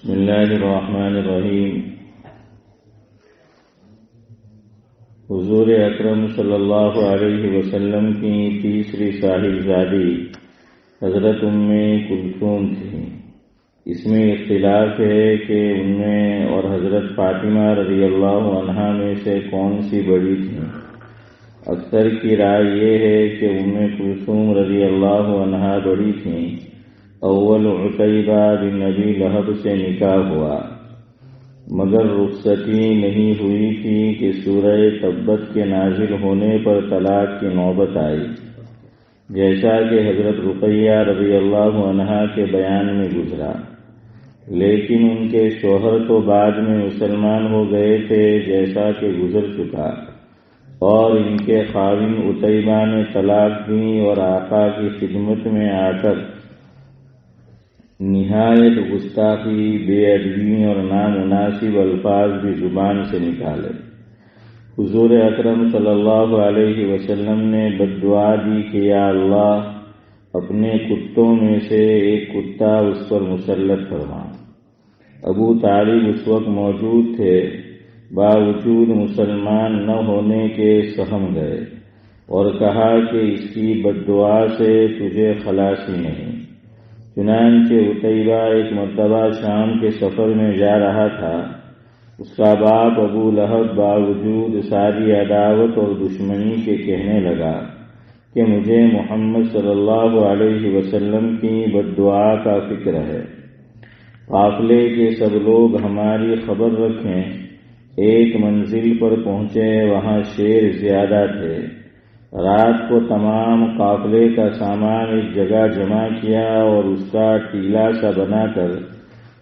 بسم اللہ الرحمن الرحیم۔ حضور اکرم صلی اللہ علیہ وسلم کی تیسری صاحبزادی حضرت ام کلثوم تھی۔ اس میں اختلاف ہے کہ ان میں اور حضرت فاطمہ رضی اللہ عنہا میں سے کون سی بڑی تھی۔ اکثر کی رائے یہ ہے کہ ام کلثوم رضی اللہ عنہا بڑی تھیں۔ اول عتیبہ بن ابی لہب سے نکاح ہوا، مگر رخصتی نہیں ہوئی تھی کہ سورہ تبت کے نازل ہونے پر طلاق کی نوبت آئی، جیسا کہ حضرت رقیہ رضی اللہ عنہا کے بیان میں گزرا۔ لیکن ان کے شوہر تو بعد میں مسلمان ہو گئے تھے، جیسا کہ گزر چکا، اور ان کے خاوند عتیبہ نے طلاق دی اور آقا کی خدمت میں آ کر نہایت گستاخی، بے ادبی اور نامناسب الفاظ بھی زبان سے نکالے۔ حضور اکرم صلی اللہ علیہ وسلم نے بد دعا دی کہ یا اللہ، اپنے کتوں میں سے ایک کتا اس پر مسلط فرما۔ ابو طالب اس وقت موجود تھے، باوجود مسلمان نہ ہونے کے سہم گئے اور کہا کہ اس کی بد دعا سے تجھے خلاصی نہیں۔ چنانچہ عتیبہ ایک مرتبہ شام کے سفر میں جا رہا تھا۔ اس کا باپ ابو لہب باوجود ساری عداوت اور دشمنی کے کہنے لگا کہ مجھے محمد صلی اللہ علیہ وسلم کی بد دعا کا فکر ہے۔ قافلے کے سب لوگ ہماری خبر رکھیں۔ ایک منزل پر پہنچے، وہاں شیر زیادہ تھے۔ رات کو تمام قافلے کا سامان ایک جگہ جمع کیا اور اس کا ٹیلا سا بنا کر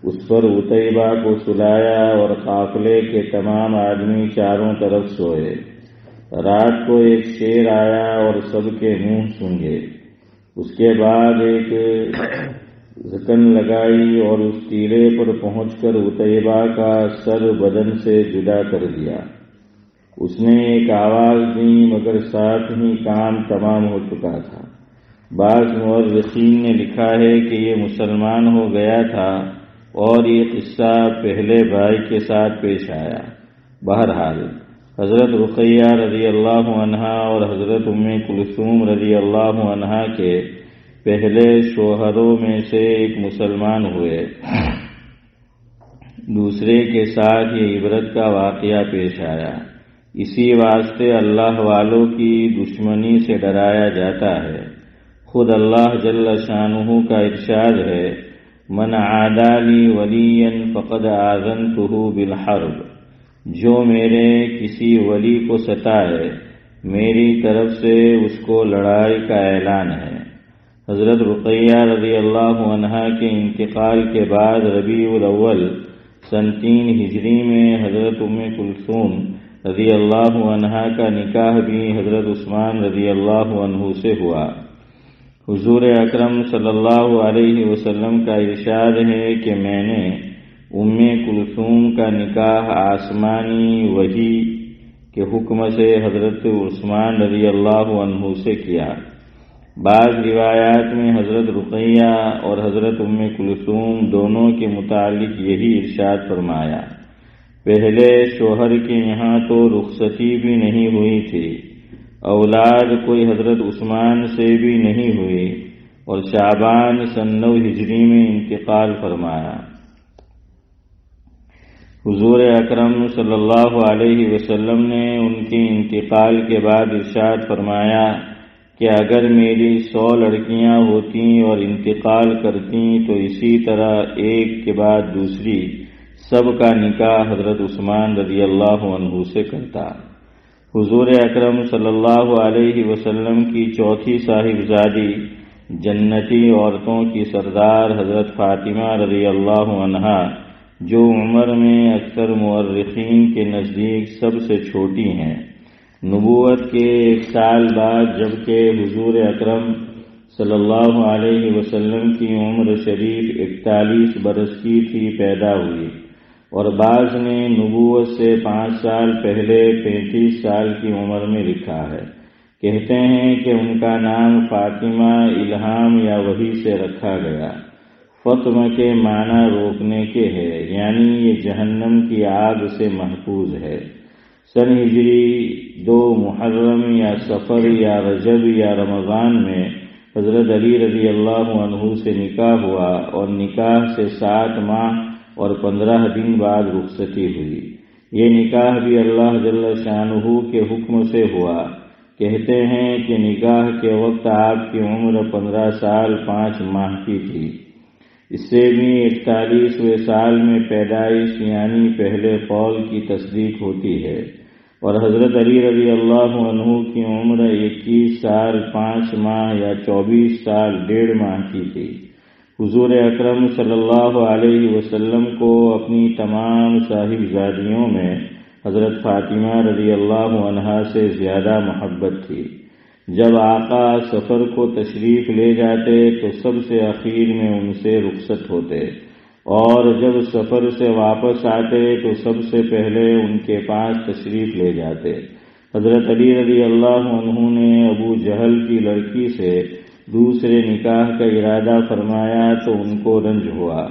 اس پر عتیبہ کو سلایا اور قافلے کے تمام آدمی چاروں طرف سوئے۔ رات کو ایک شیر آیا اور سب کے منہ سونگھے۔ اس کے بعد ایک ذکن لگائی اور اس ٹیلے پر پہنچ کر عتیبہ کا سر بدن سے جدا کر دیا۔ اس نے ایک آواز دی، مگر ساتھ ہی کام تمام ہو چکا تھا۔ بعض مورخین نے لکھا ہے کہ یہ مسلمان ہو گیا تھا اور یہ قصہ پہلے بھائی کے ساتھ پیش آیا۔ بہرحال حضرت رقیہ رضی اللہ عنہا اور حضرت ام کلثوم رضی اللہ عنہا کے پہلے شوہروں میں سے ایک مسلمان ہوئے، دوسرے کے ساتھ یہ عبرت کا واقعہ پیش آیا۔ اسی واسطے اللہ والوں کی دشمنی سے ڈرایا جاتا ہے۔ خود اللہ جل شانہ کا ارشاد ہے، من عادی لی ولیا فقد آذنتہ بالحرب، جو میرے کسی ولی کو ستائے، میری طرف سے اس کو لڑائی کا اعلان ہے۔ حضرت رقیہ رضی اللہ عنہا کے انتقال کے بعد ربیع الاول سن 3 ہجری میں حضرت ام کلثوم رضی اللہ عنہا کا نکاح بھی حضرت عثمان رضی اللہ عنہ سے ہوا۔ حضور اکرم صلی اللہ علیہ وسلم کا ارشاد ہے کہ میں نے ام کلثوم کا نکاح آسمانی وحی کے حکم سے حضرت عثمان رضی اللہ عنہ سے کیا۔ بعض روایات میں حضرت رقیہ اور حضرت ام کلثوم دونوں کے متعلق یہی ارشاد فرمایا۔ پہلے شوہر کے یہاں تو رخصتی بھی نہیں ہوئی تھی، اولاد کوئی حضرت عثمان سے بھی نہیں ہوئی، اور شعبان سن 9 ہجری میں انتقال فرمایا۔ حضور اکرم صلی اللہ علیہ وسلم نے ان کے انتقال کے بعد ارشاد فرمایا کہ اگر میری 100 لڑکیاں ہوتیں اور انتقال کرتیں تو اسی طرح ایک کے بعد دوسری سب کا نکاح حضرت عثمان رضی اللہ عنہ سے کرتا۔ حضور اکرم صلی اللہ علیہ وسلم کی چوتھی صاحبزادی جنتی عورتوں کی سردار حضرت فاطمہ رضی اللہ عنہا، جو عمر میں اکثر مورخین کے نزدیک سب سے چھوٹی ہیں، نبوت کے 1 سال بعد جبکہ حضور اکرم صلی اللہ علیہ وسلم کی عمر شریف 41 برس کی تھی، پیدا ہوئی، اور بعض نے نبوت سے 5 سال پہلے 35 سال کی عمر میں لکھا ہے۔ کہتے ہیں کہ ان کا نام فاطمہ الہام یا وحی سے رکھا گیا۔ فطم کے معنی روکنے کے ہے، یعنی یہ جہنم کی آگ سے محفوظ ہے۔ سن ہجری 2 محرم یا صفر یا رجب یا رمضان میں حضرت علی رضی اللہ عنہ سے نکاح ہوا، اور نکاح سے 7 ماہ اور 15 دن بعد رخصتی ہوئی۔ یہ نکاح بھی اللہ جل شانہ کے حکم سے ہوا۔ کہتے ہیں کہ نکاح کے وقت آپ کی عمر 15 سال 5 ماہ کی تھی۔ اس سے بھی 41ویں سال میں پیدائش یعنی پہلے قول کی تصدیق ہوتی ہے، اور حضرت علی رضی اللہ عنہ کی عمر 21 سال 5 ماہ یا 24 سال 1.5 ماہ کی تھی۔ حضور اکرم صلی اللہ علیہ وسلم کو اپنی تمام صاحبزادیوں میں حضرت فاطمہ رضی اللہ عنہا سے زیادہ محبت تھی۔ جب آقا سفر کو تشریف لے جاتے تو سب سے اخیر میں ان سے رخصت ہوتے، اور جب سفر سے واپس آتے تو سب سے پہلے ان کے پاس تشریف لے جاتے۔ حضرت علی رضی اللہ عنہ نے ابو جہل کی لڑکی سے دوسرے نکاح کا ارادہ فرمایا تو ان کو رنج ہوا۔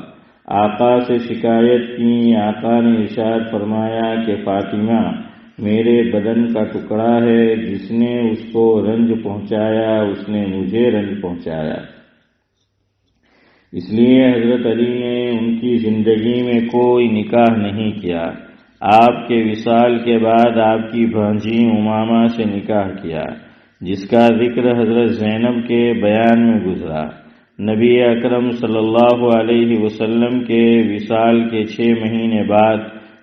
آقا سے شکایت کی، آقا نے ارشاد فرمایا کہ فاطمہ میرے بدن کا ٹکڑا ہے، جس نے اس کو رنج پہنچایا اس نے مجھے رنج پہنچایا۔ اس لیے حضرت علی نے ان کی زندگی میں کوئی نکاح نہیں کیا۔ آپ کے وصال کے بعد آپ کی بھانجی امامہ سے نکاح کیا، جس کا ذکر حضرت زینب کے بیان میں گزرا۔ نبی اکرم صلی اللہ علیہ وسلم کے وصال کے 6 مہینے بعد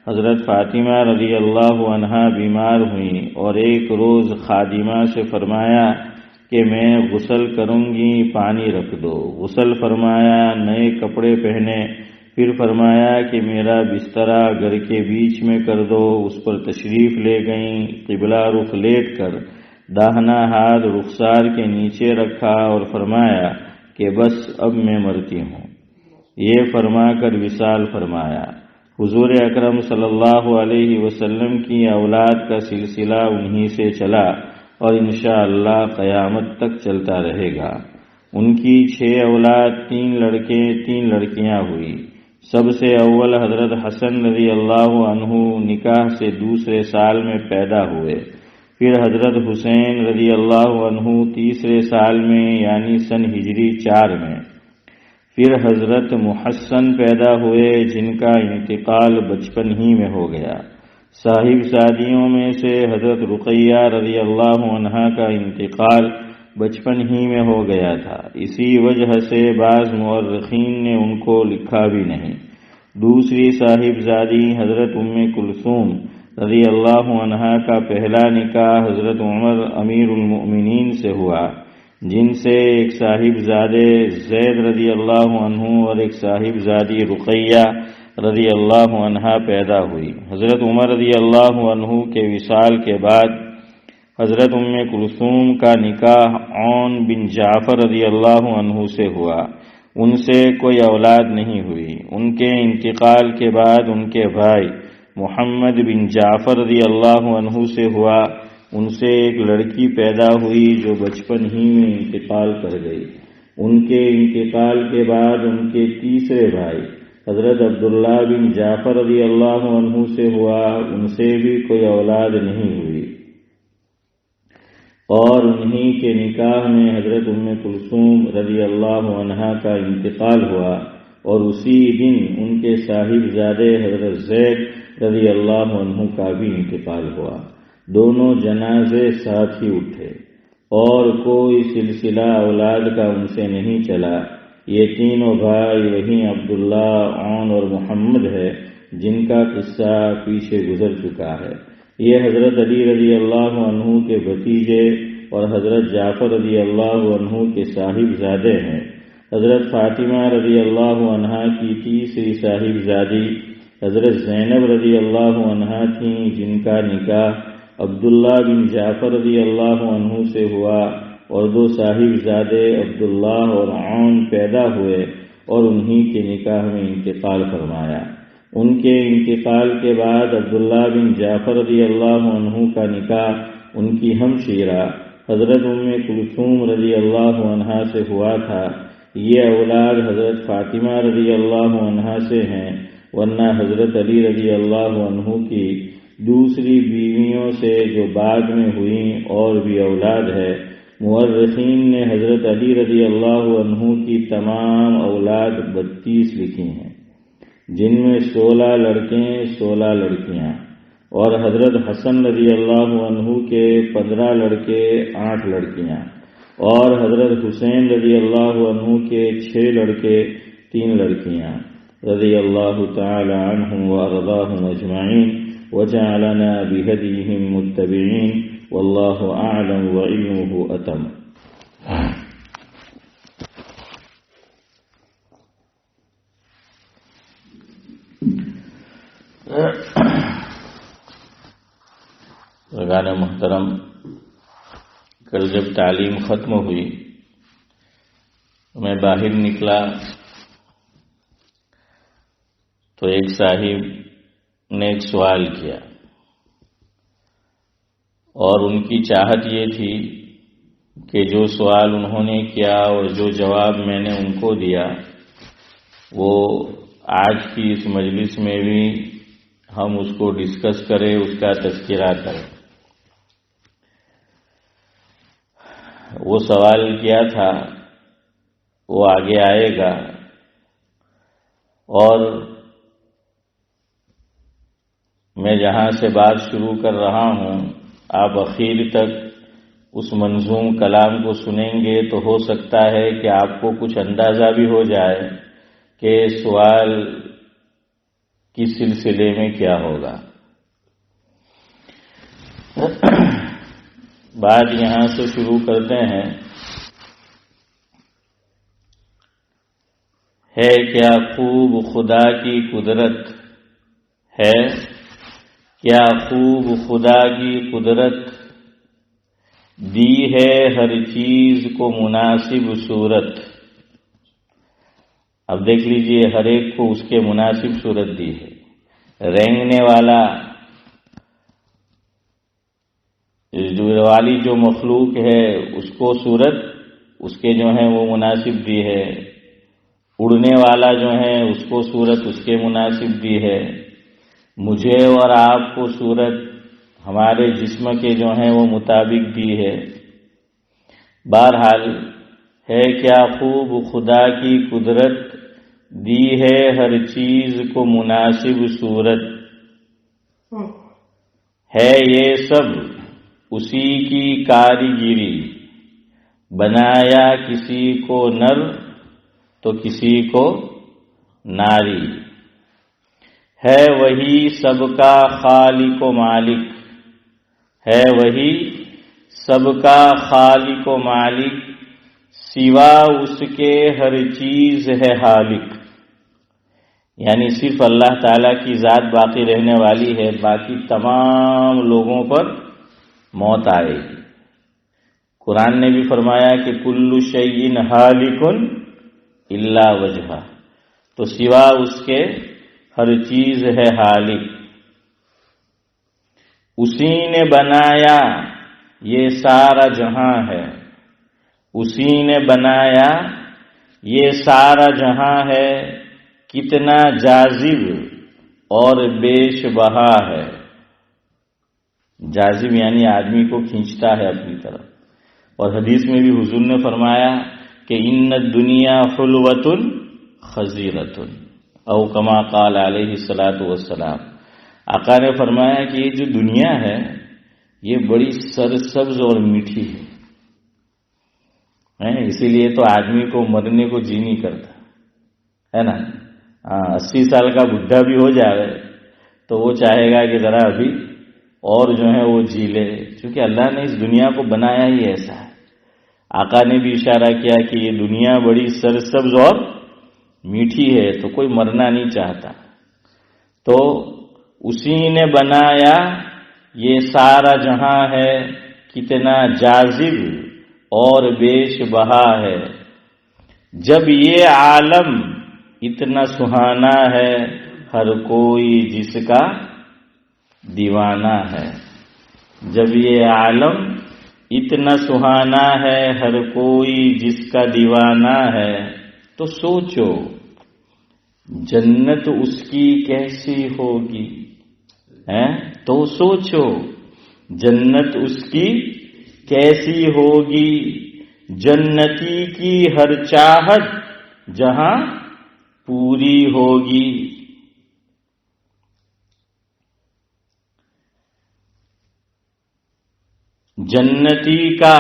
حضرت فاطمہ رضی اللہ عنہا بیمار ہوئیں، اور ایک روز خادمہ سے فرمایا کہ میں غسل کروں گی، پانی رکھ دو۔ غسل فرمایا، نئے کپڑے پہنے، پھر فرمایا کہ میرا بسترا گھر کے بیچ میں کر دو۔ اس پر تشریف لے گئیں، قبلہ رخ لیٹ کر داہنا ہاتھ رخسار کے نیچے رکھا اور فرمایا کہ بس اب میں مرتی ہوں۔ یہ فرما کر وصال فرمایا۔ حضور اکرم صلی اللہ علیہ وسلم کی اولاد کا سلسلہ انہی سے چلا، اور انشاءاللہ قیامت تک چلتا رہے گا۔ ان کی 6 اولاد، 3 لڑکے 3 لڑکیاں ہوئی۔ سب سے اول حضرت حسن رضی اللہ عنہ نکاح سے دوسرے سال میں پیدا ہوئے، پھر حضرت حسین رضی اللہ عنہ تیسرے سال میں یعنی سن ہجری 4 میں، پھر حضرت محسن پیدا ہوئے جن کا انتقال بچپن ہی میں ہو گیا۔ صاحبزادیوں میں سے حضرت رقیہ رضی اللہ عنہا کا انتقال بچپن ہی میں ہو گیا تھا، اسی وجہ سے بعض مورخین نے ان کو لکھا بھی نہیں۔ دوسری صاحبزادی حضرت ام کلثوم رضی اللہ عنہا کا پہلا نکاح حضرت عمر امیر المؤمنین سے ہوا، جن سے ایک صاحبزادے زید رضی اللہ عنہ اور ایک صاحبزادی رقیہ رضی اللہ عنہا پیدا ہوئی۔ حضرت عمر رضی اللہ عنہ کے وصال کے بعد حضرت ام کلثوم کا نکاح عون بن جعفر رضی اللہ عنہ سے ہوا۔ ان سے کوئی اولاد نہیں ہوئی۔ ان کے انتقال کے بعد ان کے بھائی محمد بن جعفر رضی اللہ عنہ سے ہوا۔ ان سے ایک لڑکی پیدا ہوئی جو بچپن ہی میں انتقال کر گئی۔ ان کے انتقال کے بعد ان کے تیسرے بھائی حضرت عبداللہ بن جعفر رضی اللہ عنہ سے ہوا۔ ان سے بھی کوئی اولاد نہیں ہوئی، اور انہی کے نکاح میں حضرت ام کلثوم رضی اللہ عنہا کا انتقال ہوا، اور اسی دن ان کے صاحبزادے حضرت زید رضی اللہ عنہ کا بھی انتقال ہوا۔ دونوں جنازے ساتھ ہی اٹھے، اور کوئی سلسلہ اولاد کا ان سے نہیں چلا۔ یہ تینوں بھائی وہی عبداللہ، عون اور محمد ہے جن کا قصہ پیچھے گزر چکا ہے۔ یہ حضرت علی رضی اللہ عنہ کے بھتیجے اور حضرت جعفر رضی اللہ عنہ کے صاحبزادے ہیں۔ حضرت فاطمہ رضی اللہ عنہا کی تیسری صاحبزادی حضرت زینب رضی اللہ عنہا تھیں، جن کا نکاح عبداللہ بن جعفر رضی اللہ عنہ سے ہوا، اور 2 صاحبزادے عبداللہ اور عون پیدا ہوئے اور انہی کے نکاح میں انتقال فرمایا۔ ان کے انتقال کے بعد عبداللہ بن جعفر رضی اللہ عنہ کا نکاح ان کی ہمشیرہ حضرت ام کلثوم رضی اللہ عنہا سے ہوا تھا۔ یہ اولاد حضرت فاطمہ رضی اللہ عنہا سے ہیں، ورنہ حضرت علی رضی اللہ عنہ کی دوسری بیویوں سے جو بعد میں ہوئیں اور بھی اولاد ہے۔ مورخین نے حضرت علی رضی اللہ عنہ کی تمام اولاد 32 لکھی ہیں، جن میں 16 لڑکے 16 لڑکیاں، اور حضرت حسن رضی اللہ عنہ کے 15 لڑکے 8 لڑکیاں، اور حضرت حسین رضی اللہ عنہ کے 6 لڑکے 3 لڑکیاں، رضی اللہ تعالی عنہم وارضاہم اجمعین وجعلنا بہدیہم متبعین واللہ اعلم وعلمہ اتم۔ رضوان محترم، کل جب تعلیم ختم ہوئی میں باہر نکلا تو ایک صاحب نے ایک سوال کیا، اور ان کی چاہت یہ تھی کہ جو سوال انہوں نے کیا اور جو جواب میں نے ان کو دیا وہ آج کی اس مجلس میں بھی ہم اس کو ڈسکس کریں، اس کا تذکرہ کریں۔ وہ سوال کیا تھا وہ آگے آئے گا، اور میں جہاں سے بات شروع کر رہا ہوں آپ اخیر تک اس منظوم کلام کو سنیں گے تو ہو سکتا ہے کہ آپ کو کچھ اندازہ بھی ہو جائے کہ سوال کس سلسلے میں کیا ہوگا۔ بات یہاں سے شروع کرتے ہیں۔ ہے کیا خوب خدا کی قدرت ہے، کیا خوب خدا کی قدرت، دی ہے ہر چیز کو مناسب صورت۔ اب دیکھ لیجئے، ہر ایک کو اس کے مناسب صورت دی ہے۔ رینگنے والا والی جو مخلوق ہے اس کو صورت اس کے جو ہیں وہ مناسب دی ہے، اڑنے والا جو ہے اس کو صورت اس کے مناسب دی ہے، مجھے اور آپ کو صورت ہمارے جسم کے جو ہیں وہ مطابق دی ہے۔ بہرحال ہے کیا خوب خدا کی قدرت، دی ہے ہر چیز کو مناسب صورت، ہے یہ سب اسی کی کاریگری، بنایا کسی کو نر تو کسی کو ناری، ہے وہی سب کا خالق و مالک، ہے وہی سب کا خالق و مالک، سوا اس کے ہر چیز ہے حالق۔ یعنی صرف اللہ تعالیٰ کی ذات باقی رہنے والی ہے، باقی تمام لوگوں پر موت آئے گی۔ قرآن نے بھی فرمایا کہ کل شیء ہالک الا وجہہ، تو سوا اس کے ہر چیز ہے حالق۔ اسی نے بنایا یہ سارا جہاں ہے، اسی نے بنایا یہ سارا جہاں ہے، کتنا جاذب اور بیش بہا ہے۔ جاذب یعنی آدمی کو کھینچتا ہے اپنی طرف، اور حدیث میں بھی حضور نے فرمایا کہ ان الدنیا حلوۃ خضیرۃ، او کما قال علیہ الصلاۃ والسلام۔ آقا نے فرمایا کہ یہ جو دنیا ہے یہ بڑی سرسبز اور میٹھی ہے، اسی لیے تو آدمی کو مرنے کو جی نہیں کرتا ہے نا۔ 80 سال کا بڈھا بھی ہو جائے تو وہ چاہے گا کہ ذرا ابھی اور جو ہے وہ جی لے، کیونکہ اللہ نے اس دنیا کو بنایا ہی ایسا ہے۔ آقا نے بھی اشارہ کیا کہ یہ دنیا بڑی سرسبز اور میٹھی ہے، تو کوئی مرنا نہیں چاہتا۔ تو اسی نے بنایا یہ سارا جہاں ہے، کتنا جاذب اور بیش بہا ہے۔ جب یہ عالم اتنا سہانا ہے، ہر کوئی جس کا دیوانہ ہے۔ جب یہ عالم اتنا سہانا ہے، ہر کوئی جس کا دیوانہ ہے، تو سوچو جنت اس کی کیسی ہوگی، تو سوچو جنت اس کی کیسی ہوگی، جنتی کی ہر چاہت جہاں پوری ہوگی۔ جنتی کا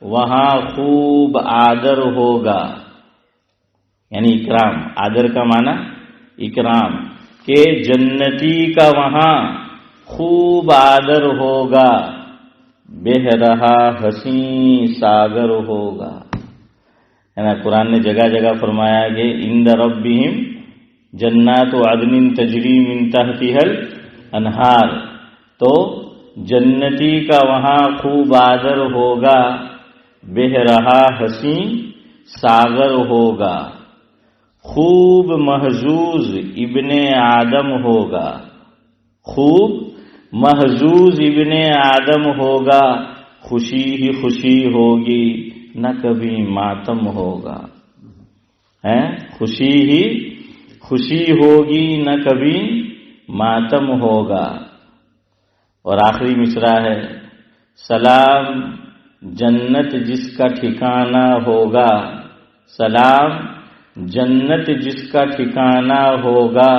وہاں خوب آدر ہوگا، یعنی اکرام، آدر کا معنی اکرام، کہ جنتی کا وہاں خوب آدر ہوگا، بہہ رہا حسین ساگر ہوگا، ہے نا۔ قرآن نے جگہ جگہ فرمایا کہ عند ربہم جنات عدن تجری من تحتہا الانہار، تو جنتی کا وہاں خوب آدر ہوگا، بہہ رہا حسین ساگر ہوگا، خوب محظوظ ابن آدم ہوگا، خوب محظوظ ابن آدم ہوگا، خوشی ہی خوشی ہوگی، نہ کبھی ماتم ہوگا، خوشی ہی خوشی ہوگی، نہ کبھی ماتم ہوگا۔ اور آخری مصرع ہے، سلام جنت جس کا ٹھکانہ ہوگا، سلام جنت جس کا ٹھکانہ ہوگا،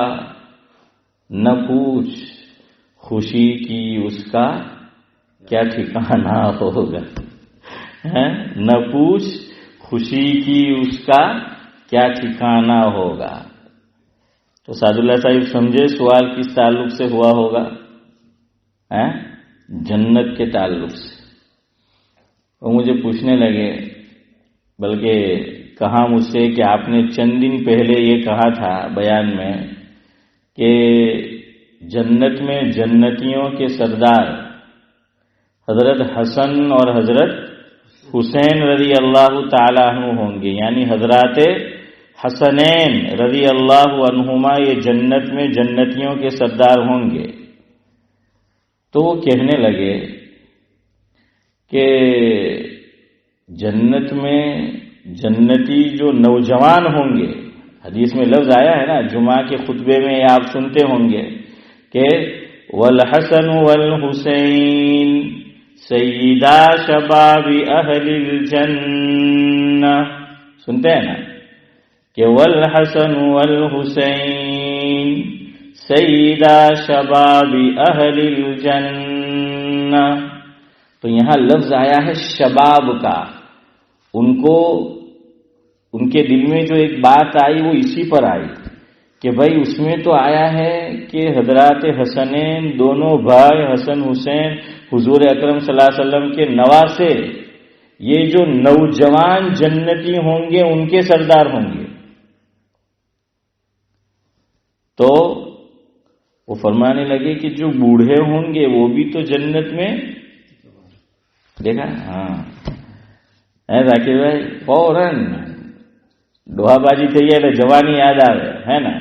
نہ پوچھ خوشی کی اس کا کیا ٹھکانہ ہوگا، نہ پوچھ خوشی کی اس کا کیا ٹھکانہ ہوگا۔ تو سعد اللہ صاحب سمجھے سوال کس تعلق سے ہوا ہوگا؟ جنت کے تعلق سے۔ وہ مجھے پوچھنے لگے، بلکہ کہا مجھ سے کہ آپ نے چند دن پہلے یہ کہا تھا بیان میں کہ جنت میں جنتیوں کے سردار حضرت حسن اور حضرت حسین رضی اللہ تعالی عنہ ہوں گے، یعنی حضرات حسنین رضی اللہ عنہما یہ جنت میں جنتیوں کے سردار ہوں گے۔ تو وہ کہنے لگے کہ جنت میں جنتی جو نوجوان ہوں گے، حدیث میں لفظ آیا ہے نا، جمعہ کے خطبے میں آپ سنتے ہوں گے کہ والحسن والحسین سیدا شباب اہل الجنہ، سنتے ہیں نا کہ والحسن والحسین سیدا شباب اہل الجنہ، تو یہاں لفظ آیا ہے شباب کا۔ ان کو ان کے دل میں جو ایک بات آئی وہ اسی پر آئی کہ بھائی اس میں تو آیا ہے کہ حضرات حسنین دونوں بھائی حسن حسین حضور اکرم صلی اللہ علیہ وسلم کے نواسے، یہ جو نوجوان جنتی ہوں گے ان کے سردار ہوں گے۔ تو وہ فرمانے لگے کہ جو بوڑھے ہوں گے وہ بھی تو جنت میں، دیکھا ذاکر بھائی فوراً ڈوہا بازی تھی ہے تو جوانی یاد آوے، ہے نا۔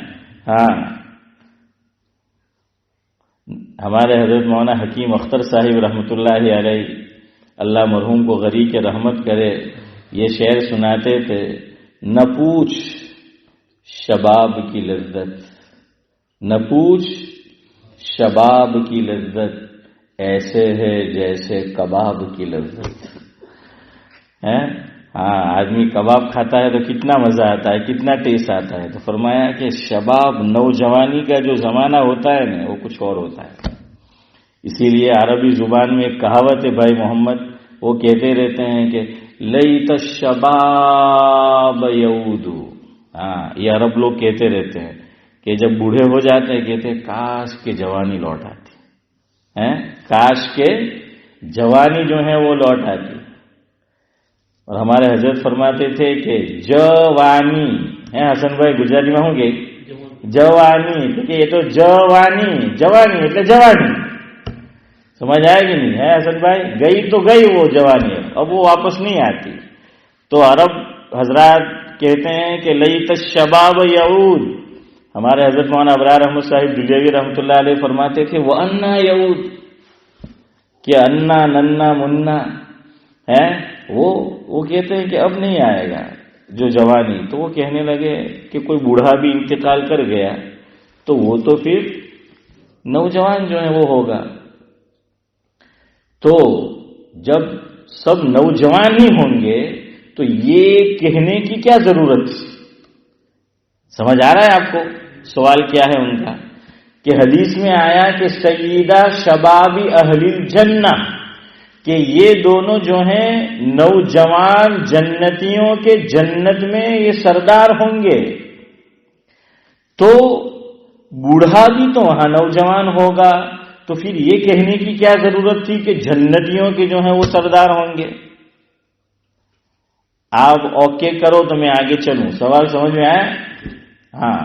ہمارے حضرت مولانا حکیم اختر صاحب رحمۃ اللہ علیہ، اللہ مرحوم کو غری کے رحمت کرے، یہ شعر سناتے تھے، نہ پوچھ شباب کی لذت، نہ پوچھ شباب کی لذت، ایسے ہے جیسے کباب کی لذت ہے۔ آدمی کباب کھاتا ہے تو کتنا مزہ آتا ہے، کتنا ٹیسٹ آتا ہے۔ تو فرمایا کہ شباب نوجوانی کا جو زمانہ ہوتا ہے نا وہ کچھ اور ہوتا ہے۔ اسی لیے عربی زبان میں ایک کہاوت ہے بھائی محمد، وہ کہتے رہتے ہیں کہ لیت الشباب یعود، یہ عرب لوگ کہتے رہتے ہیں کہ جب بوڑھے ہو جاتے ہیں کہتے ہیں کاش کے جوانی لوٹ آتی، کاش کے جوانی جو ہے وہ لوٹ آتی۔ اور ہمارے حضرت فرماتے تھے کہ جوانی ہے، حسن بھائی گجراتی میں ہوں گے، جوانی، کیونکہ یہ تو جوانی جوانی એટલે جوانی، سمجھ آئے گی نہیں ہے حسن بھائی؟ گئی تو گئی وہ جوانی، اب وہ واپس نہیں آتی۔ تو عرب حضرات کہتے ہیں کہ لیت الشباب یعود، ہمارے حضرت مولانا ابرار احمد صاحب دلیوی رحمۃ اللہ علیہ فرماتے تھے وَأَنَّا یعود، کہ انا ننا منا ہے وہ کہتے ہیں کہ اب نہیں آئے گا، جو جوانی، تو وہ کہنے لگے کہ کوئی بوڑھا بھی انتقال کر گیا تو وہ تو پھر نوجوان جو ہے وہ ہوگا، تو جب سب نوجوان ہی ہوں گے تو یہ کہنے کی کیا ضرورت تھی؟ سمجھ آ رہا ہے آپ کو سوال کیا ہے ان کا؟ کہ حدیث میں آیا کہ سیدہ شباب اہل الجنہ، کہ یہ دونوں جو ہیں نوجوان جنتیوں کے جنت میں یہ سردار ہوں گے، تو بوڑھا بھی تو وہاں نوجوان ہوگا، تو پھر یہ کہنے کی کیا ضرورت تھی کہ جنتیوں کے جو ہیں وہ سردار ہوں گے؟ آپ اوکے کرو تو میں آگے چلوں، سوال سمجھ میں آیا؟ ہاں،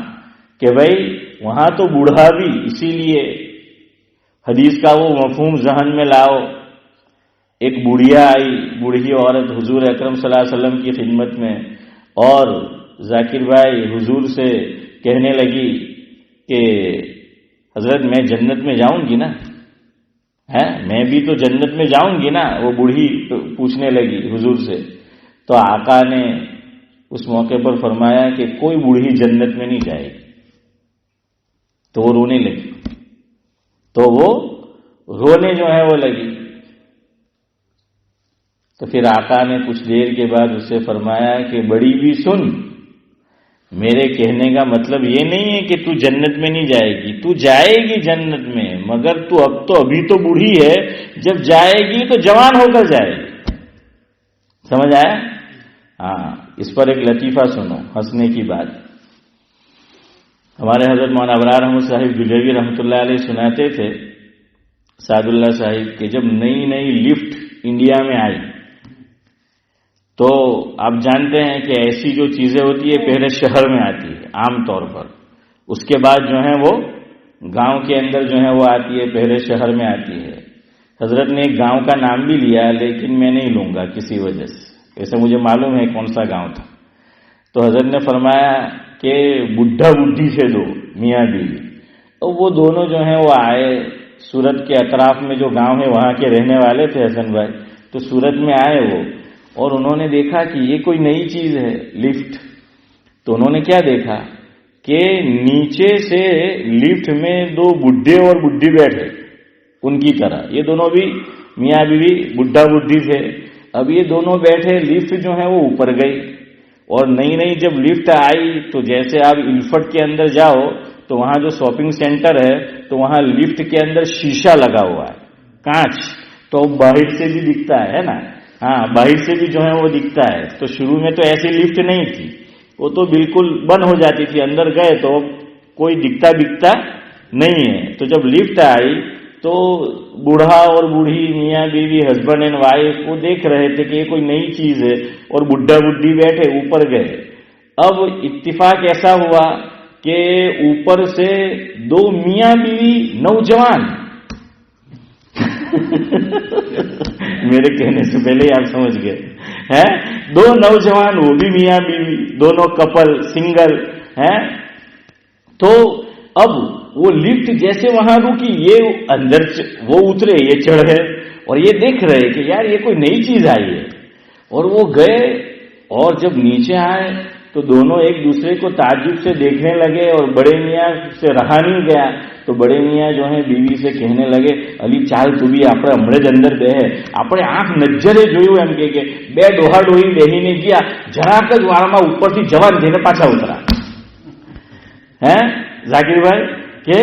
کہ بھائی وہاں تو بوڑھا بھی، اسی لیے حدیث کا وہ مفہوم ذہن میں لاؤ۔ ایک بوڑھیا آئی، بوڑھی عورت حضور اکرم صلی اللہ علیہ وسلم کی خدمت میں، اور ذاکر بھائی حضور سے کہنے لگی کہ حضرت میں جنت میں جاؤں گی نا، ہے میں بھی تو جنت میں جاؤں گی نا، وہ بوڑھی پوچھنے لگی حضور سے، تو آقا نے اس موقع پر فرمایا کہ کوئی بوڑھی جنت میں نہیں جائے گی، تو وہ رونے لگی، تو وہ رونے جو ہے وہ لگی، تو پھر آقا نے کچھ دیر کے بعد اسے فرمایا کہ بڑی بھی سن، میرے کہنے کا مطلب یہ نہیں ہے کہ تو جنت میں نہیں جائے گی، تو جائے گی جنت میں، مگر تو ابھی تو بوڑھی ہے، جب جائے گی تو جوان ہو کر جائے گی۔ سمجھ آیا؟ ہاں، اس پر ایک لطیفہ سنو، ہنسنے کی بات۔ ہمارے حضرت مولانا ابرار احمد صاحب دہلوی رحمۃ اللہ علیہ سناتے تھے، سعد اللہ صاحب، کہ جب نئی نئی لفٹ انڈیا میں آئی تو آپ جانتے ہیں کہ ایسی جو چیزیں ہوتی ہے پہلے شہر میں آتی ہے عام طور پر، اس کے بعد جو ہے وہ گاؤں کے اندر جو ہے وہ آتی ہے، پہلے شہر میں آتی ہے۔ حضرت نے ایک گاؤں کا نام بھی لیا، لیکن میں نہیں لوں گا کسی وجہ سے، ایسے مجھے معلوم ہے کون سا گاؤں تھا۔ تو حضرت نے فرمایا کہ بڈھا بڈھی سے دو میاں بیوی، تو وہ دونوں جو ہیں وہ آئے، سورت کے اطراف میں جو گاؤں ہے وہاں کے رہنے والے تھے حسن بھائی، تو سورت میں آئے وہ، اور انہوں نے دیکھا کہ یہ کوئی نئی چیز ہے لفٹ، تو انہوں نے کیا دیکھا کہ نیچے سے لفٹ میں دو بڈھے اور بڈھی بیٹھے ان کی طرح، یہ دونوں بھی میاں بیوی بڈھا بڈھی تھے، اب یہ دونوں بیٹھے، لفٹ جو ہے وہ اوپر گئی، اور نئی نئی جب لفٹ آئی تو جیسے آپ الفٹ کے اندر جاؤ تو وہاں جو شاپنگ سینٹر ہے تو وہاں لفٹ کے اندر شیشہ لگا ہوا ہے، کانچ، تو باہر سے بھی دکھتا ہے نا، ہاں باہر سے بھی جو ہے وہ دکھتا ہے۔ تو شروع میں تو ایسی لفٹ نہیں تھی، وہ تو بالکل بند ہو جاتی تھی، اندر گئے تو کوئی دکھتا نہیں ہے۔ تو جب لفٹ آئی تو بوڑھا اور بوڑھی میاں بیوی ہسبینڈ اینڈ وائف وہ دیکھ رہے تھے کہ یہ کوئی نئی چیز ہے، اور بڈھا بڈھی بیٹھے اوپر گئے۔ اب اتفاق ایسا ہوا کہ اوپر سے دو میاں بیوی نوجوان میرے کہنے سے پہلے ہی آپ سمجھ گئے ہیں، دو نوجوان، وہ بھی میاں بیوی، دونوں کپل سنگل ہیں۔ تو اب وہ لفٹ جیسے وہاں رکی، یہ اندر وہ اترے، یہ چڑھ گئے، اور یہ دیکھ رہے کہ یار یہ کوئی نئی چیز آئی ہے، اور وہ گئے، اور جب نیچے آئے تو دونوں ایک دوسرے کو تعجب سے دیکھنے لگے، اور بڑے میاں سے رہا نہیں گیا، تو بڑے میاں جو ہیں بیوی سے کہنے لگے علی چال تو بھی આપણે હમણે જ અંદર બેહે, આપણે આંખ નજરે જોયું એમ કે બે ડોહા ડોહી બેહીને ગયા, જરાક જ વાળમાં ઉપરથી જવાન થઈને પાછા ઉતરા। હે ઝાકીરભાઈ કે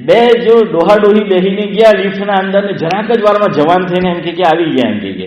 બે જો ડોહા ડોહી બેહીને ગયા લિફ્ટના અંદર ને જરાક જ વારમાં જવાન થઈને એમ કે આવી ગયા એમ કે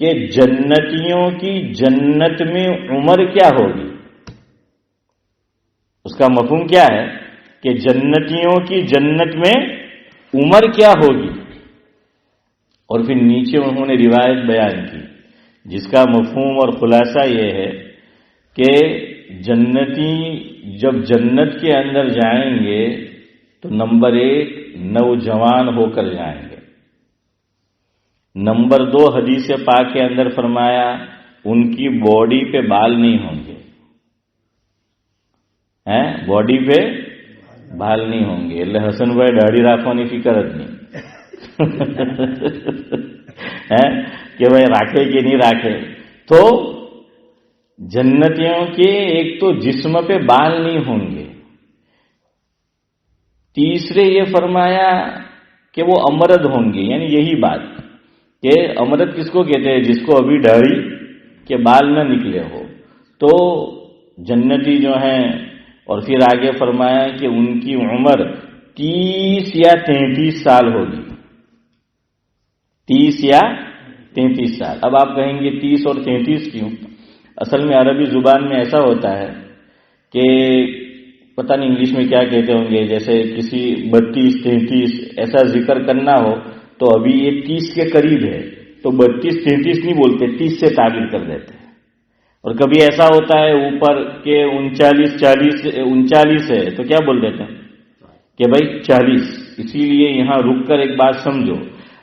کہ جنتیوں کی جنت میں عمر کیا ہوگی. اس کا مفہوم کیا ہے کہ جنتیوں کی جنت میں عمر کیا ہوگی. اور پھر نیچے انہوں نے روایت بیان کی جس کا مفہوم اور خلاصہ یہ ہے کہ جنتی جب جنت کے اندر جائیں گے تو نمبر 1 نوجوان ہو کر جائیں گے. نمبر 2 حدیث پاک کے اندر فرمایا ان کی باڈی پہ بال نہیں ہوں گے. باڈی پہ بال نہیں ہوں گے. اللہ حسن بھائی داڑھی رکھنے کی کرت نہیں کہ بھائی راکھے کہ نہیں راکھے. تو جنتیوں کے ایک تو جسم پہ بال نہیں ہوں گے. تیسرے یہ فرمایا کہ وہ امرد ہوں گے. یعنی یہی بات کہ امرد کس کو کہتے ہیں؟ جس کو ابھی داڑھی کے بال نہ نکلے ہو. تو جنتی جو ہیں، اور پھر آگے فرمایا کہ ان کی عمر 30 یا 33 سال ہوگی. 30 یا 33 سال. اب آپ کہیں گے 30 اور 33 کیوں؟ اصل میں عربی زبان میں ایسا ہوتا ہے کہ پتہ نہیں انگلش میں کیا کہتے ہوں گے، جیسے کسی 32 33 ایسا ذکر کرنا ہو تو ابھی یہ 30 کے قریب ہے تو 32 33 نہیں بولتے، 30 سے تعبیر کر دیتے ہیں. اور کبھی ایسا ہوتا ہے اوپر کہ 39 ہے تو کیا بول دیتے ہیں کہ بھائی 40. اسی لیے یہاں رک کر ایک بات سمجھو.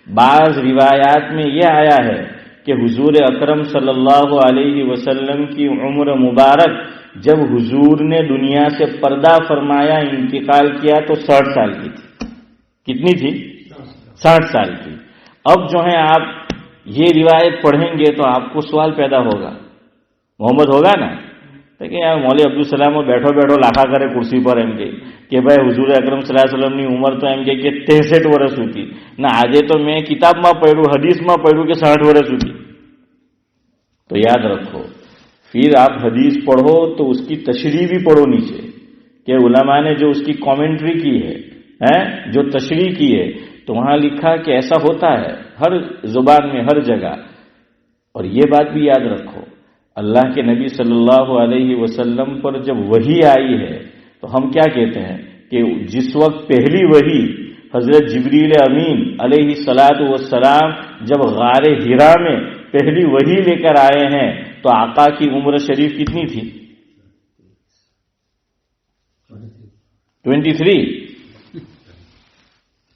بعض روایات میں یہ آیا ہے کہ حضور اکرم صلی اللہ علیہ وسلم کی عمر مبارک جب حضور نے دنیا سے پردہ فرمایا انتقال کیا تو 60 سال کی تھی. کتنی تھی؟ 60 سال کی. اب جو ہے آپ یہ روایت پڑھیں گے تو آپ کو سوال پیدا ہوگا، محمد ہوگا نا لیکن یار مولوی عبدالسلام بیٹھو لاکھا کرے کرسی پر એમ કે ભાઈ હુજુર અકરમ સલ્લલ્લાહુ અલૈહિ વસલ્લમની ઉંમર તો એમ કે 63 વર્ષ હતી ના. આજે તો મેં કિતાબમાં પઢ્યું, હદીસમાં પઢ્યું કે 60 વર્ષ હતી. تو یاد رکھو پھر آپ حدیث پڑھو تو اس کی تشریح بھی پڑھو نیچے کہ علماء نے جو اس کی کامنٹری کی ہے، جو تشریح کی ہے، تو وہاں لکھا کہ ایسا ہوتا ہے ہر زبان میں ہر جگہ. اور یہ بات بھی یاد رکھو اللہ کے نبی صلی اللہ علیہ وسلم پر جب وحی آئی ہے تو ہم کیا کہتے ہیں کہ جس وقت پہلی وحی حضرت جبریل امین علیہ الصلاۃ والسلام جب غار حرا میں پہلی وحی لے کر آئے ہیں تو آقا کی عمر شریف کتنی تھی؟ 23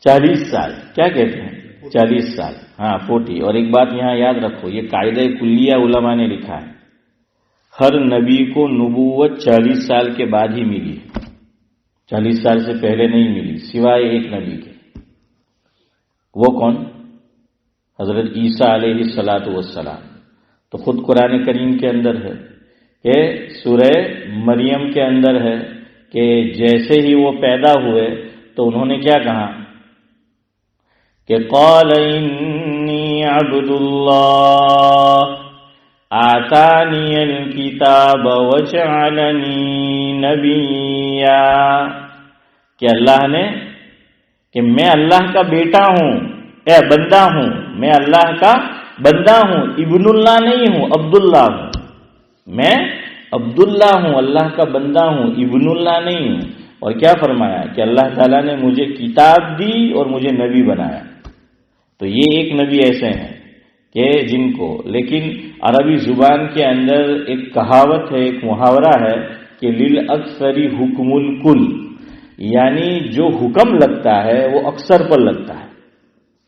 40 سال. کیا کہتے ہیں 40 سال. ہاں 40. اور ایک بات یہاں یاد رکھو، یہ قاعدہ کلیہ علماء نے لکھا ہے، ہر نبی کو نبوت 40 سال کے بعد ہی ملی، 40 سال سے پہلے نہیں ملی سوائے ایک نبی کے. وہ کون؟ حضرت عیسیٰ علیہ الصلاۃ والسلام. تو خود قرآن کریم کے اندر ہے کہ سورہ مریم کے اندر ہے کہ جیسے ہی وہ پیدا ہوئے تو انہوں نے کیا کہا کہ قال انی عبد اللہ آتانی الکتاب وجعلنی نبیا، کہ اللہ نے کہ میں اللہ کا بیٹا ہوں، بندہ ہوں، میں اللہ کا بندہ ہوں، ابن اللہ نہیں ہوں، عبداللہ ہوں. میں عبداللہ ہوں، اللہ کا بندہ ہوں، ابن اللہ نہیں ہوں. اور کیا فرمایا کہ اللہ تعالیٰ نے مجھے کتاب دی اور مجھے نبی بنایا. تو یہ ایک نبی ایسے ہیں کہ جن کو، لیکن عربی زبان کے اندر ایک کہاوت ہے، ایک محاورہ ہے کہ لِلْأَكْثَرِ حُكْمُ الْكُلِّ، یعنی جو حکم لگتا ہے وہ اکثر پر لگتا ہے.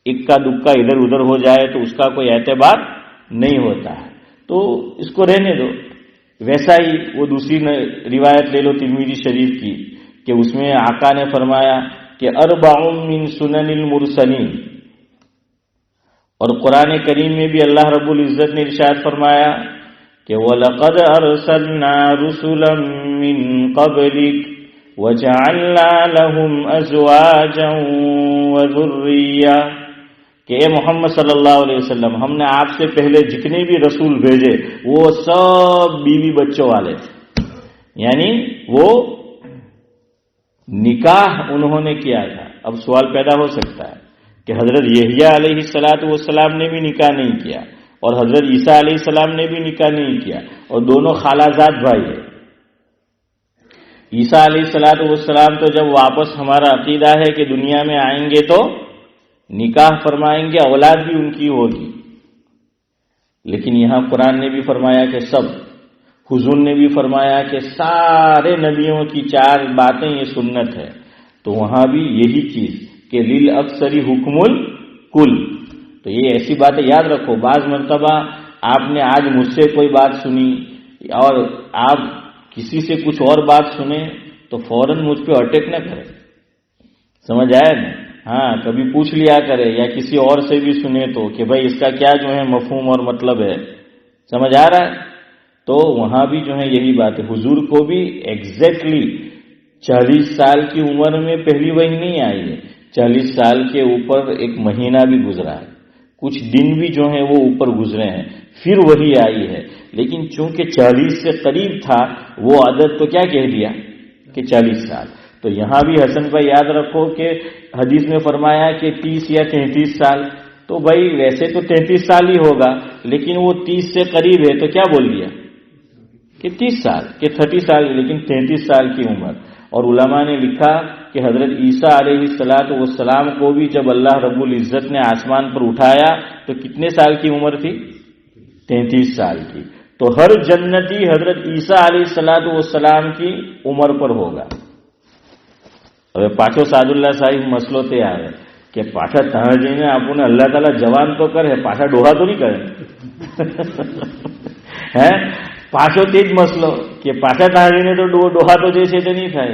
اکا دکا ادھر ادھر ہو جائے تو اس کا کوئی اعتبار نہیں ہوتا ہے، تو اس کو رہنے دو. ویسا ہی وہ دوسری روایت لے لو ترمذی شریف کی کہ اس میں آقا نے فرمایا کہ اربع من سنن المرسلین. اور قرآن کریم میں بھی اللہ رب العزت نے ارشاد فرمایا کہ وَلَقَدْ أَرْسَلْنَا رُسُلًا مِّن قَبْلِكَ وَجَعَلْنَا لَهُمْ أَزْوَاجًا وَذُرِّيَّةً، کہ اے محمد صلی اللہ علیہ وسلم ہم نے آپ سے پہلے جتنے بھی رسول بھیجے وہ سب بیوی بچوں والے تھے. یعنی وہ نکاح انہوں نے کیا تھا. اب سوال پیدا ہو سکتا ہے کہ حضرت یحییٰ علیہ الصلاۃ والسلام نے بھی نکاح نہیں کیا، اور حضرت عیسیٰ علیہ السلام نے بھی نکاح نہیں کیا، اور دونوں خالازاد بھائی ہیں۔ عیسیٰ علیہ السلام تو جب واپس ہمارا عقیدہ ہے کہ دنیا میں آئیں گے تو نکاح فرمائیں گے، اولاد بھی ان کی ہوگی، لیکن یہاں قرآن نے بھی فرمایا کہ سب، حضور نے بھی فرمایا کہ سارے نبیوں کی 4 باتیں یہ سنت ہے، تو وہاں بھی یہی چیز کہ لِلْأَكْثَرِ حُكْمُ الْكُلِّ۔ تو یہ ایسی باتیں یاد رکھو، بعض مرتبہ آپ نے آج مجھ سے کوئی بات سنی اور آپ کسی سے کچھ اور بات سنیں تو فوراً مجھ پہ اٹیک نہ کرے، سمجھ آیا نا؟ ہاں، کبھی پوچھ لیا کرے، یا کسی اور سے بھی سنے تو کہ بھائی اس کا کیا جو ہے مفہوم اور مطلب ہے، سمجھ آ رہا ہے؟ تو وہاں بھی جو ہے یہی بات ہے، حضور کو بھی ایگزیکٹلی 40 سال کی عمر میں پہلی وحی نہیں آئی ہے، 40 سال کے اوپر ایک مہینہ بھی گزرا ہے، کچھ دن بھی جو ہیں وہ اوپر گزرے ہیں، پھر وہی آئی ہے، لیکن چونکہ 40 سے قریب تھا وہ عدد تو کیا کہہ دیا کہ 40 سال۔ تو یہاں بھی حسن بھائی یاد رکھو کہ حدیث میں فرمایا کہ 30 یا 33 سال، تو بھائی ویسے تو 33 سال ہی ہوگا، لیکن وہ 30 سے قریب ہے تو کیا بول دیا کہ 30 سال، کہ 30 سال، لیکن 33 سال کی عمر۔ اور علماء نے لکھا کہ حضرت عیسیٰ علیہ السلام کو بھی جب اللہ رب العزت نے آسمان پر اٹھایا تو کتنے سال کی عمر تھی؟ 33 سال کی۔ تو ہر جنتی حضرت عیسیٰ علیہ السلام کی عمر پر ہوگا۔ હવે પાછો સાદુલ્લા સાહેબ મસલો તે આવે કે પાછા ત્યાં જઈને આપણને અલ્લાહ તાલા જવાન તો કરે, પાછા ડોહા તો નહીં કરે હે, પાછો તે જ મસલો કે પાછા ત્યાં જઈને તો ડોહા તો જે છે તે નહીં થાય,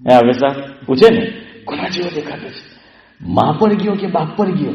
હવે સાહેબ પૂછે ને કોના જેવો દેખાતો છે, માં પર ગયો કે બાપ પર ગયો,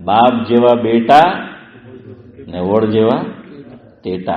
બાપ જેવા બેટા ને વડ જેવા ટેટા।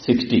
60।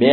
2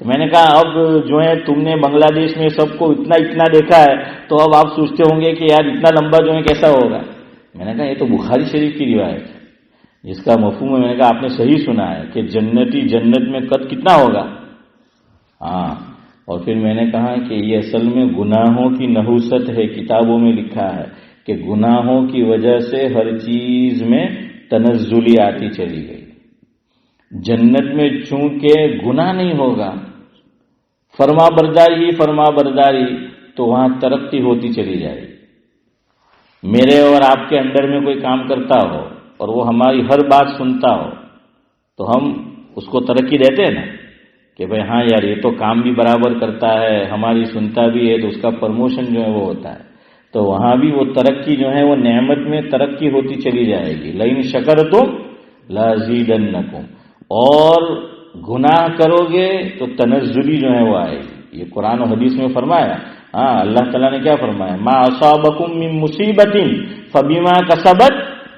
تو میں نے کہا اب جو ہے تم نے بنگلہ دیش میں سب کو اتنا دیکھا ہے تو اب آپ سوچتے ہوں گے کہ یار اتنا لمبا جو ہے کیسا ہوگا. میں نے کہا یہ تو بخاری شریف کی روایت ہے جس کا مفہوم ہے. میں نے کہا آپ نے صحیح سنا ہے کہ جنتی جنت میں قد کتنا ہوگا. ہاں. اور پھر میں نے کہا کہ یہ اصل میں گناہوں کی نحوست ہے. کتابوں میں لکھا ہے کہ گناہوں کی وجہ سے ہر چیز میں تنزلی آتی چلی گئی. جنت میں چونکہ گناہ نہیں ہوگا، فرما برداری تو وہاں ترقی ہوتی چلی جائے گی. میرے اور آپ کے اندر میں کوئی کام کرتا ہو اور وہ ہماری ہر بات سنتا ہو تو ہم اس کو ترقی دیتے ہیں نا کہ بھائی ہاں یار یہ تو کام بھی برابر کرتا ہے، ہماری سنتا بھی ہے، تو اس کا پروموشن جو ہے وہ ہوتا ہے. تو وہاں بھی وہ ترقی جو ہے وہ نعمت میں ترقی ہوتی چلی جائے گی. لئن شکرتم لازیدنکم. اور گناہ کرو گے تو تنزلی جو ہے وہ آئے گی. یہ قرآن و حدیث میں فرمایا. ہاں اللہ تعالیٰ نے کیا فرمایا؟ ما اصابکم من مصیبت فبما کسبت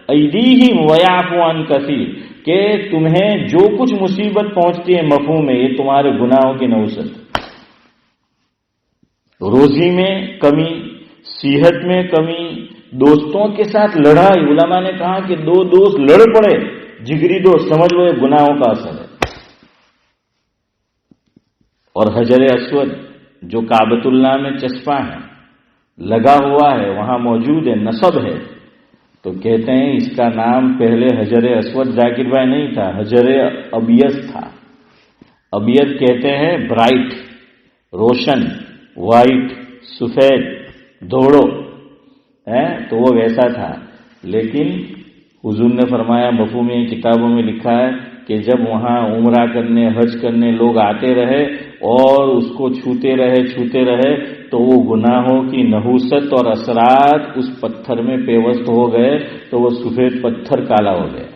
ایدیہم ویعفو عن کثیر. کہ تمہیں جو کچھ مصیبت پہنچتی ہے مفہوم ہے یہ تمہارے گناہوں کی نوسط. روزی میں کمی، صحت میں کمی، دوستوں کے ساتھ لڑائی. علماء نے کہا کہ دو دوست لڑ پڑے، جگری دوست، سمجھ لو یہ گناہوں کا اثر ہے. اور حجر اسود جو کعبۃ اللہ میں چسپاں ہے، لگا ہوا ہے، وہاں موجود ہے، نصب ہے، تو کہتے ہیں اس کا نام پہلے حجر اسود ذاکر بھائی نہیں تھا، حجر ابیض تھا. ابیض کہتے ہیں برائٹ، روشن، وائٹ، سفید، دھوڑو ہے، تو وہ ویسا تھا. لیکن حضور نے فرمایا، مفہوم کتابوں میں لکھا ہے کہ جب وہاں عمرہ کرنے، حج کرنے لوگ آتے رہے اور اس کو چھوتے رہے تو وہ گناہوں کی نحوست اور اثرات اس پتھر میں پیوست ہو گئے تو وہ سفید پتھر کالا ہو گیا.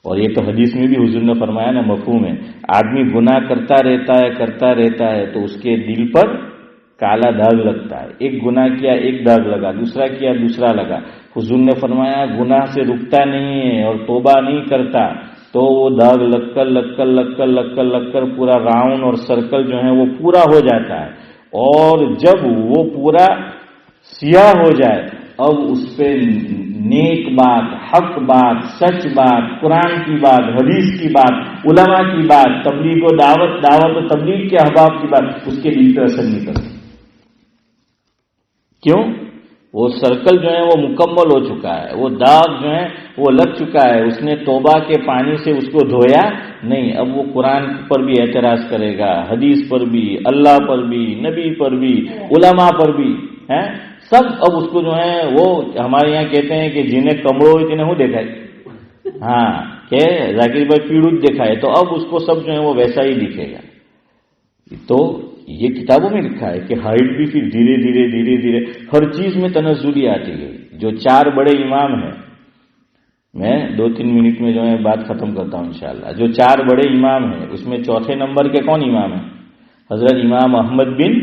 اور یہ تو حدیث میں بھی حضور نے فرمایا نا، مفہوم ہے. آدمی گناہ کرتا رہتا ہے تو اس کے دل پر کالا داغ لگتا ہے. ایک گناہ کیا ایک داغ لگا، دوسرا کیا دوسرا لگا. حضور نے فرمایا گناہ سے رکتا نہیں ہے اور توبہ نہیں کرتا تو وہ داغ لگ کر پورا راؤنڈ اور سرکل جو ہے وہ پورا ہو جاتا ہے. اور جب وہ پورا سیاہ ہو جائے اب اس پہ نیک بات، حق بات، سچ بات، قرآن کی بات، حدیث کی بات، علماء کی بات، تبلیغ و دعوت و تبلیغ کے احباب کی بات اس کے دل پہ اثر نہیں کرتی. کیوں؟ وہ سرکل جو ہے وہ مکمل ہو چکا ہے، وہ داغ جو ہے وہ لگ چکا ہے. اس نے توبہ کے پانی سے اس کو دھویا نہیں. اب وہ قرآن پر بھی اعتراض کرے گا، حدیث پر بھی، اللہ پر بھی، نبی پر بھی، علماء پر بھی ہے سب. اب اس کو جو ہے وہ ہمارے یہاں کہتے ہیں کہ جنہیں کمڑو اتنے ہوں دیکھا ہے، ہاں کہ ذاکر بھائی پیڑوت دیکھا ہے، تو اب اس کو سب جو ہے وہ ویسا ہی دکھے گا. تو یہ کتابوں میں لکھا ہے کہ ہائٹ بھی پھر دھیرے دھیرے ہر چیز میں تنزلی آتی گئی. جو 4 بڑے امام ہیں، میں 2-3 منٹ میں جو ہے بات ختم کرتا ہوں انشاءاللہ. جو 4 بڑے امام ہیں اس میں چوتھے نمبر کے کون امام ہیں؟ حضرت امام احمد بن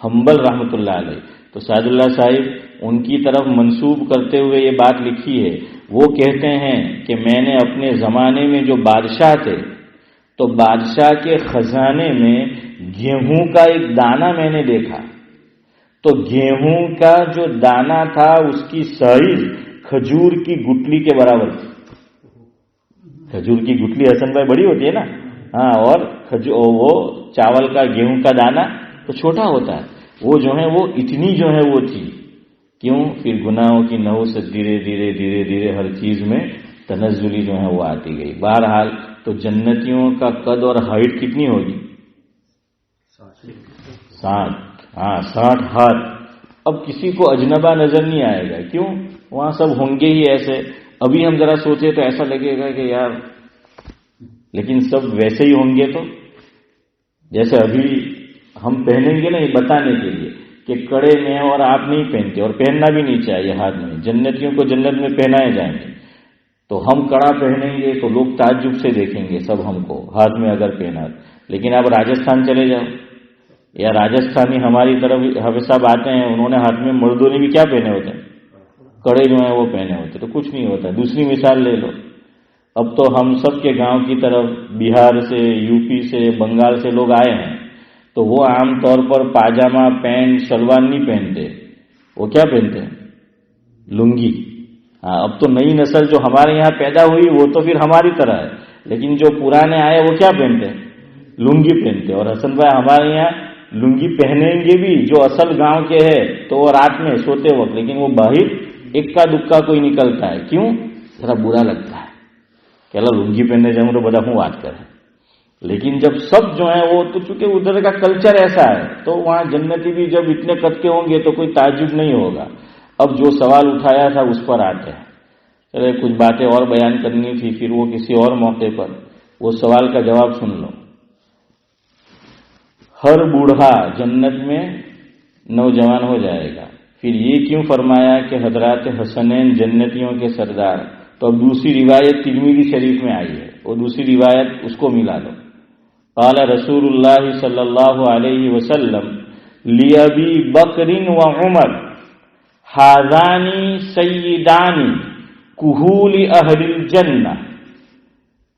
حنبل رحمۃ اللہ علیہ. تو سعد اللہ صاحب ان کی طرف منسوب کرتے ہوئے یہ بات لکھی ہے. وہ کہتے ہیں کہ میں نے اپنے زمانے میں جو بادشاہ تھے تو بادشاہ کے خزانے میں گیہوں کا ایک دانہ میں نے دیکھا. تو گیہوں کا جو دانہ تھا اس کی سائز کھجور کی گٹلی کے برابر تھی. کھجور کی گٹلی حسن بھائی بڑی ہوتی ہے نا، ہاں، اور وہ چاول کا گیہوں کا دانہ تو چھوٹا ہوتا ہے. وہ جو ہے وہ اتنی جو ہے وہ تھی. کیوں؟ پھر گناہوں کی نحوست دھیرے دھیرے ہر چیز میں تنزلی جو ہے وہ آتی گئی. بہرحال تو جنتیوں کا قد اور ہائٹ کتنی ہوگی؟ 60 ہاتھ. اب کسی کو اجنبا نظر نہیں آئے گا. کیوں؟ وہاں سب ہوں گے ہی ایسے. ابھی ہم ذرا سوچے تو ایسا لگے گا کہ یار، لیکن سب ویسے ہی ہوں گے. تو جیسے ابھی ہم پہنیں گے نا یہ بتانے کے لیے کہ کڑے میں اور آپ نہیں پہنتے اور پہننا بھی نہیں چاہیے ہاتھ میں. جنتیوں کو جنت میں پہنائے جائیں گے تو ہم کڑا پہنیں گے تو لوگ تعجب سے دیکھیں گے سب ہم کو ہاتھ میں اگر پہنا. لیکن آپ راجستھان چلے جاؤ یا راجستھانی ہماری طرف حافظ صاحب آتے ہیں، انہوں نے ہاتھ میں، مردوں نے بھی کیا پہنے ہوتے ہیں؟ کڑے جو ہیں وہ پہنے ہوتے، تو کچھ نہیں ہوتا. دوسری مثال لے لو، اب تو ہم سب کے گاؤں کی طرف بہار سے، یو پی سے، بنگال سے لوگ آئے ہیں، تو وہ عام طور پر پاجامہ، پینٹ، شلوار نہیں پہنتے، وہ کیا پہنتے ہیں؟ لنگی۔ ہاں، اب تو نئی نسل جو ہمارے یہاں پیدا ہوئی وہ تو پھر ہماری طرح ہے، لیکن جو پرانے آئے وہ کیا پہنتے ہیں؟ لنگی پہنتے۔ اور حسن بھائی ہمارے یہاں لنگی پہنیں گے بھی جو اصل گاؤں کے ہے تو وہ رات میں سوتے وقت، لیکن وہ باہر اکا دکا کوئی نکلتا ہے، کیوں؟ ذرا برا لگتا ہے کہ اللہ لنگی پہننے جاؤں تو بڑا ہوں بات کرے۔ لیکن جب سب جو ہیں وہ تو چونکہ ادھر کا کلچر ایسا ہے تو وہاں جنتی بھی جب اتنے قد کے ہوں گے تو کوئی تعجب نہیں ہوگا۔ اب جو سوال اٹھایا تھا اس پر آتے ہیں، چلے کچھ باتیں اور بیان کرنی تھی، پھر وہ کسی اور موقع پر وہ سوال کا جواب سن لو۔ ہر بوڑھا جنت میں نوجوان ہو جائے گا، پھر یہ کیوں فرمایا کہ حضرات حسنین جنتیوں کے سردار؟ تو اب دوسری روایت ترمذی شریف میں آئی ہے، وہ دوسری روایت اس کو ملا لو۔ قال رسول اللہ صلی اللہ علیہ وسلم لأبی بکر و عمر ھذان سیدان کہول اہل الجنہ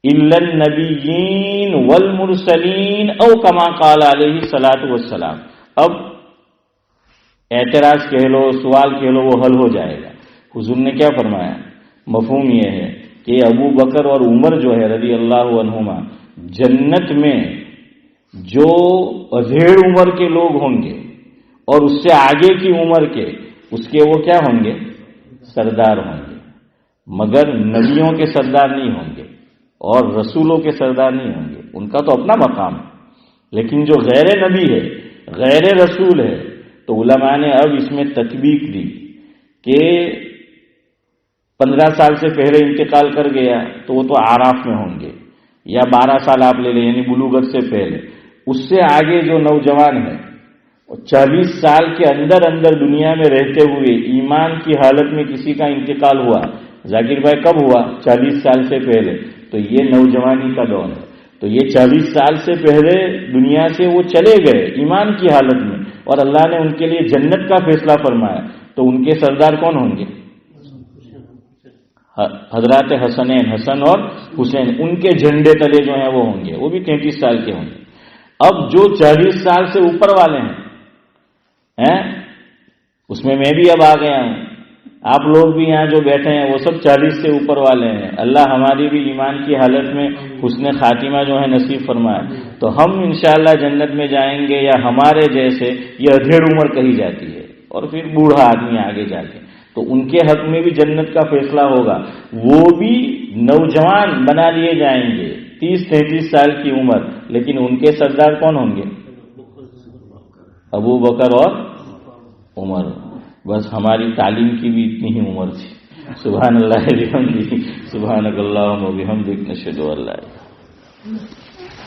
الا النبیین والمرسلین او کما قال علیہ الصلاۃ والسلام۔ اب اعتراض کہہ لو، سوال کہہ لو، وہ حل ہو جائے گا۔ حضور نے کیا فرمایا؟ مفہوم یہ ہے کہ ابو بکر اور عمر جو ہے رضی اللہ عنہما، جنت میں جو ادھیڑ عمر کے لوگ ہوں گے اور اس سے آگے کی عمر کے، اس کے وہ کیا ہوں گے؟ سردار ہوں گے، مگر نبیوں کے سردار نہیں ہوں گے اور رسولوں کے سردار نہیں ہوں گے، ان کا تو اپنا مقام ہے۔ لیکن جو غیر نبی ہے، غیر رسول ہے، تو علماء نے اب اس میں تطبیق دی کہ 15 سال سے پہلے انتقال کر گیا تو وہ تو آراف میں ہوں گے، یا 12 سال آپ لے لیں یعنی بلوغت سے پہلے، اس سے آگے جو نوجوان ہے 40 سال کے اندر اندر دنیا میں رہتے ہوئے ایمان کی حالت میں کسی کا انتقال ہوا، ذاکر بھائی کب ہوا؟ 40 سال سے پہلے، تو یہ نوجوانی کا دور ہے۔ تو یہ 40 سال سے پہلے دنیا سے وہ چلے گئے ایمان کی حالت میں، اور اللہ نے ان کے لیے جنت کا فیصلہ فرمایا، تو ان کے سردار کون ہوں گے؟ حضرات حسنین، حسن اور حسین، ان کے جھنڈے تلے جو ہیں وہ ہوں گے، وہ بھی 33 سال کے ہوں گے۔ اب جو 40 سال سے اوپر والے ہیں اس میں بھی اب آ گیا ہوں، آپ لوگ بھی یہاں جو بیٹھے ہیں وہ سب 40 سے اوپر والے ہیں، اللہ ہماری بھی ایمان کی حالت میں حسن خاتمہ جو ہے نصیب فرمائے، تو ہم انشاءاللہ جنت میں جائیں گے، یا ہمارے جیسے یہ ادھیڑ عمر کہی جاتی ہے اور پھر بوڑھا آدمی آگے جا کے، تو ان کے حق میں بھی جنت کا فیصلہ ہوگا، وہ بھی نوجوان بنا لیے جائیں گے 30-33 سال کی عمر، لیکن ان کے سردار کون ہوں گے؟ ابو بکر اور عمر۔ بس ہماری تعلیم کی بھی اتنی ہی عمر تھی۔ سبحان اللہ بحمدہ، سبحانک اللہم و بحمدک، نشہد ان لا الہ الا انت۔